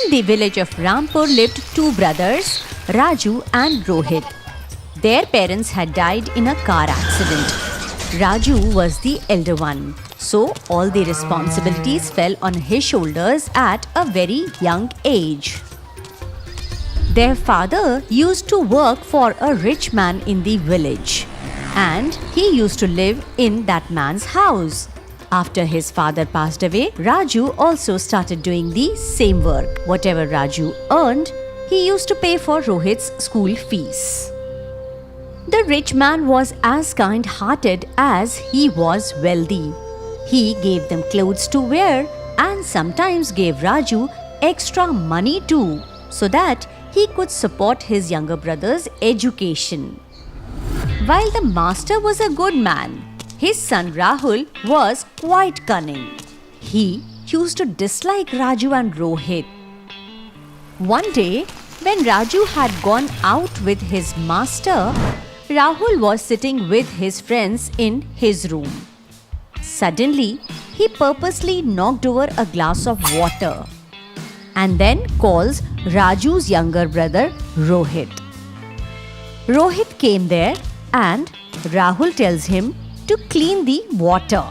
In the village of Rampur lived two brothers, Raju and Rohit. Their parents had died in a car accident. Raju was the elder one, so all the responsibilities fell on his shoulders at a very young age. Their father used to work for a rich man in the village, and he used to live in that man's house. After his father passed away, Raju also started doing the same work. Whatever Raju earned, he used to pay for Rohit's school fees. The rich man was as kind-hearted as he was wealthy. He gave them clothes to wear and sometimes gave Raju extra money too, so that he could support his younger brother's education. While the master was a good man, his son Rahul was quite cunning. He used to dislike Raju and Rohit. One day, when Raju had gone out with his master, Rahul was sitting with his friends in his room. Suddenly, he purposely knocked over a glass of water and then calls Raju's younger brother Rohit. Rohit came there and Rahul tells him to clean the water.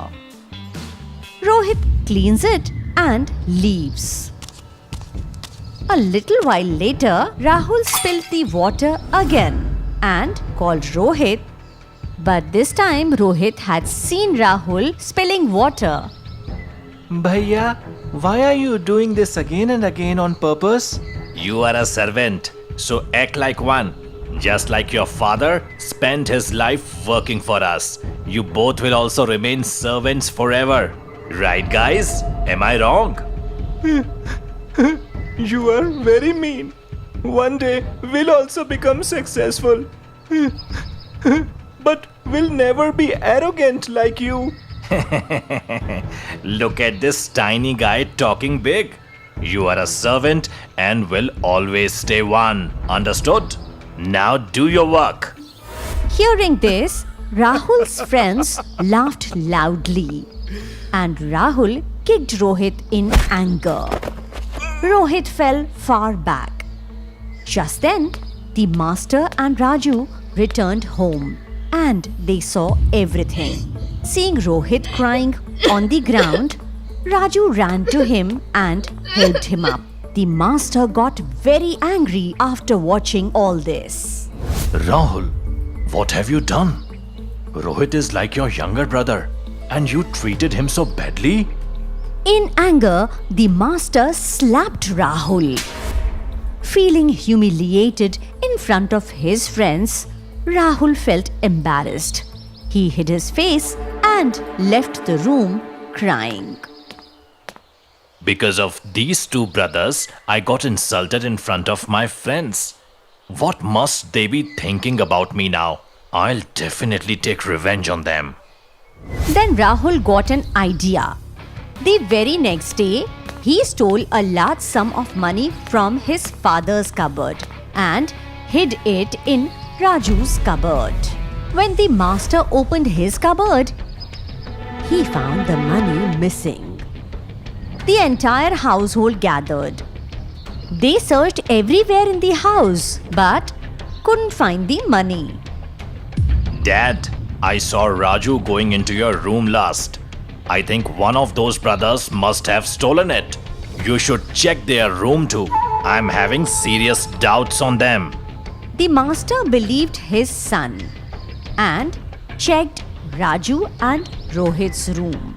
Rohit cleans it and leaves. A little while later, Rahul spilled the water again and called Rohit. But this time Rohit had seen Rahul spilling water. Bhaiya, why are you doing this again and again on purpose? You are a servant, so act like one. Just like your father spent his life working for us, you both will also remain servants forever. Right, guys? Am I wrong? You are very mean. One day we'll also become successful. But we'll never be arrogant like you. Look at this tiny guy talking big. You are a servant and will always stay one. Understood? Now do your work. Hearing this, Rahul's friends laughed loudly and Rahul kicked Rohit in anger. Rohit fell far back. Just then, the master and Raju returned home and they saw everything. Seeing Rohit crying on the ground, Raju ran to him and helped him up. The master got very angry after watching all this. Rahul, what have you done? Rohit is like your younger brother and you treated him so badly? In anger, the master slapped Rahul. Feeling humiliated in front of his friends, Rahul felt embarrassed. He hid his face and left the room crying. Because of these two brothers, I got insulted in front of my friends. What must they be thinking about me now? I'll definitely take revenge on them. Then Rahul got an idea. The very next day, he stole a large sum of money from his father's cupboard and hid it in Raju's cupboard. When the master opened his cupboard, he found the money missing. The entire household gathered. They searched everywhere in the house but couldn't find the money. Dad, I saw Raju going into your room last. I think one of those brothers must have stolen it. You should check their room too. I'm having serious doubts on them. The master believed his son and checked Raju and Rohit's room.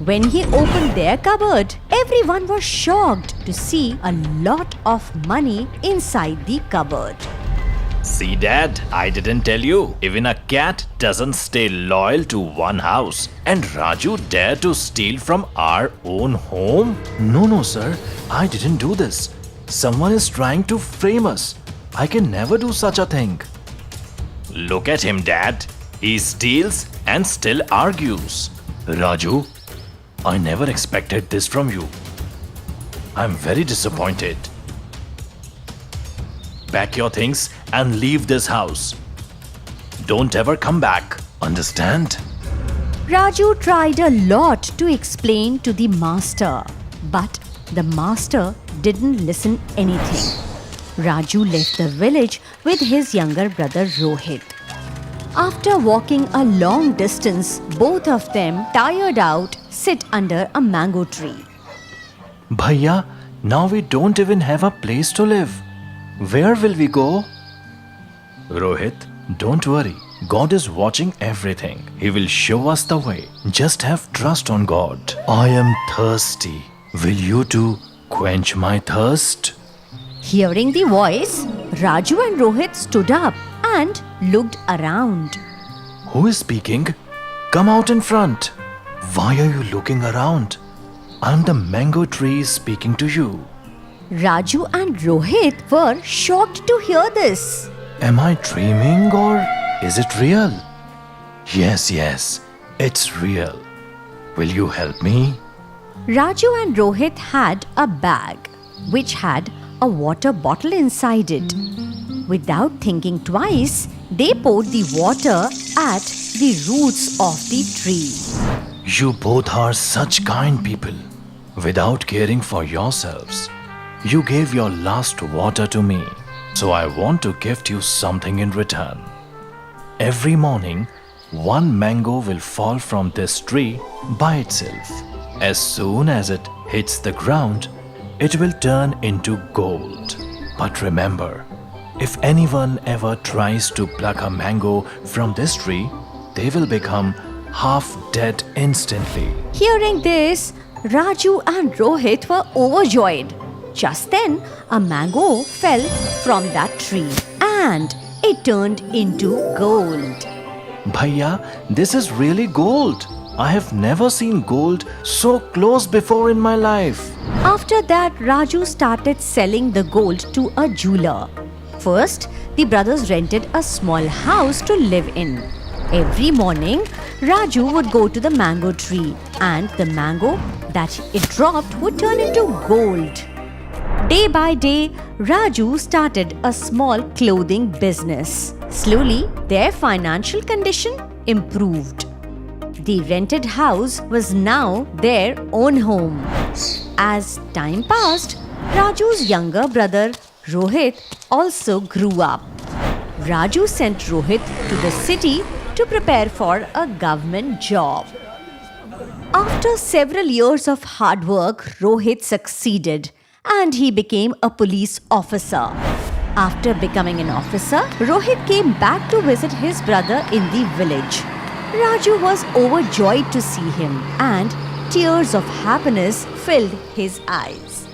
When he opened their cupboard, everyone was shocked to see a lot of money inside the cupboard. See, Dad, I didn't tell you. Even a cat doesn't stay loyal to one house. And Raju dared to steal from our own home? No, sir. I didn't do this. Someone is trying to frame us. I can never do such a thing. Look at him, Dad. He steals and still argues. Raju, I never expected this from you. I'm very disappointed. Pack your things and leave this house. Don't ever come back. Understand? Raju tried a lot to explain to the master, but the master didn't listen anything. Raju left the village with his younger brother Rohit. After walking a long distance, both of them, tired out, sit under a mango tree. Bhaiya, now we don't even have a place to live. Where will we go? Rohit, don't worry. God is watching everything. He will show us the way. Just have trust on God. I am thirsty. Will you too quench my thirst? Hearing the voice, Raju and Rohit stood up and looked around. Who is speaking? Come out in front. Why are you looking around? I'm the mango tree speaking to you. Raju and Rohit were shocked to hear this. Am I dreaming or is it real? Yes, it's real. Will you help me? Raju and Rohit had a bag which had a water bottle inside it. Without thinking twice, they poured the water at the roots of the tree. You both are such kind people. Without caring for yourselves, you gave your last water to me. So I want to gift you something in return. Every morning, one mango will fall from this tree by itself. As soon as it hits the ground, it will turn into gold. But remember, if anyone ever tries to pluck a mango from this tree, they will become half dead instantly. Hearing this, Raju and Rohit were overjoyed. Just then, a mango fell from that tree and it turned into gold. Bhaiya, this is really gold. I have never seen gold so close before in my life. After that, Raju started selling the gold to a jeweler. First, the brothers rented a small house to live in. Every morning, Raju would go to the mango tree and the mango that it dropped would turn into gold. Day by day, Raju started a small clothing business. Slowly, their financial condition improved. The rented house was now their own home. As time passed, Raju's younger brother Rohit also grew up. Raju sent Rohit to the city to prepare for a government job. After several years of hard work, Rohit succeeded and he became a police officer. After becoming an officer, Rohit came back to visit his brother in the village. Raju was overjoyed to see him and tears of happiness filled his eyes.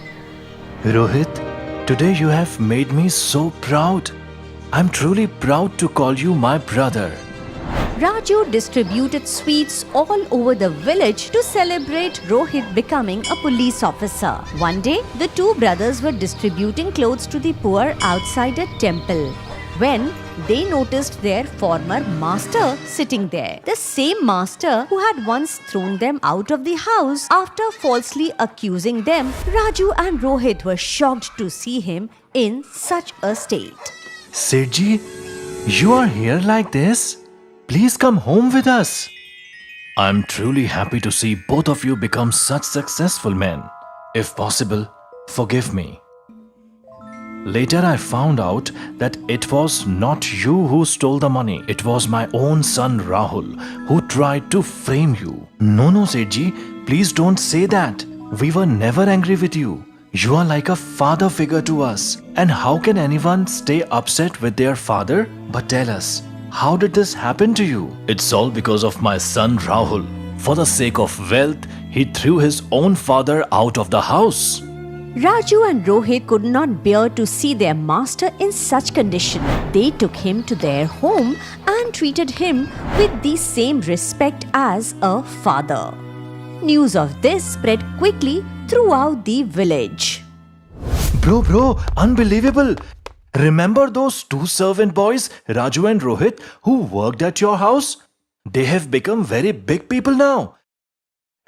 Rohit, today you have made me so proud. I'm truly proud to call you my brother. Raju distributed sweets all over the village to celebrate Rohit becoming a police officer. One day, the two brothers were distributing clothes to the poor outside a temple when they noticed their former master sitting there. The same master who had once thrown them out of the house after falsely accusing them. Raju and Rohit were shocked to see him in such a state. Sirji, you are here like this? Please come home with us. I'm truly happy to see both of you become such successful men. If possible, forgive me. Later I found out that it was not you who stole the money. It was my own son Rahul who tried to frame you. No, Sethji, please don't say that. We were never angry with you. You are like a father figure to us. And how can anyone stay upset with their father? But tell us, how did this happen to you? It's all because of my son Rahul. For the sake of wealth, he threw his own father out of the house. Raju and Rohit could not bear to see their master in such condition. They took him to their home and treated him with the same respect as a father. News of this spread quickly throughout the village. Bro, unbelievable. Remember those two servant boys, Raju and Rohit, who worked at your house? They have become very big people now.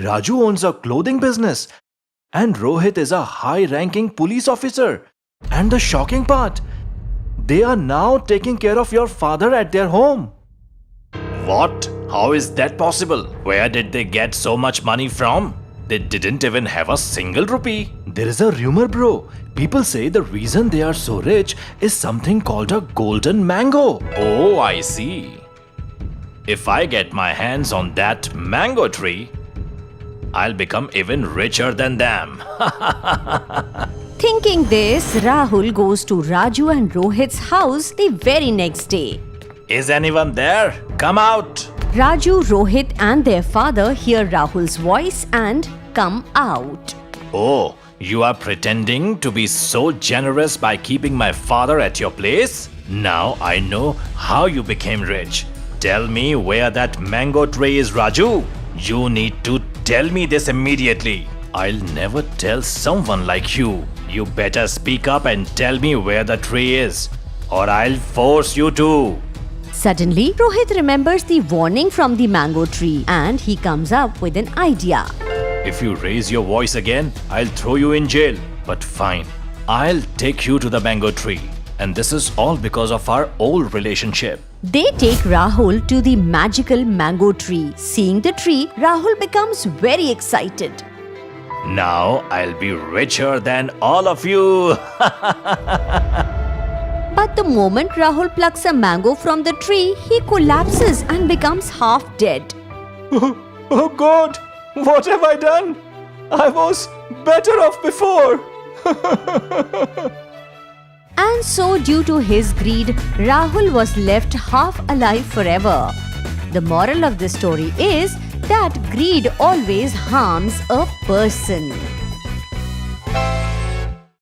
Raju owns a clothing business and Rohit is a high-ranking police officer. And the shocking part, they are now taking care of your father at their home. What? How is that possible? Where did they get so much money from? They didn't even have a single rupee. There is a rumor, bro. People say the reason they are so rich is something called a golden mango. Oh, I see. If I get my hands on that mango tree, I'll become even richer than them. Thinking this, Rahul goes to Raju and Rohit's house the very next day. Is anyone there? Come out. Raju, Rohit and their father hear Rahul's voice and come out. Oh, you are pretending to be so generous by keeping my father at your place? Now I know how you became rich. Tell me where that mango tree is, Raju. You need to tell me this immediately. I'll never tell someone like you. You better speak up and tell me where the tree is, or I'll force you to. Suddenly, Rohit remembers the warning from the mango tree and he comes up with an idea. If you raise your voice again, I'll throw you in jail. But fine, I'll take you to the mango tree. And this is all because of our old relationship. They take Rahul to the magical mango tree. Seeing the tree, Rahul becomes very excited. Now I'll be richer than all of you. But the moment Rahul plucks a mango from the tree, he collapses and becomes half dead. Oh God, what have I done? I was better off before. And so, due to his greed, Rahul was left half alive forever. The moral of the story is that greed always harms a person.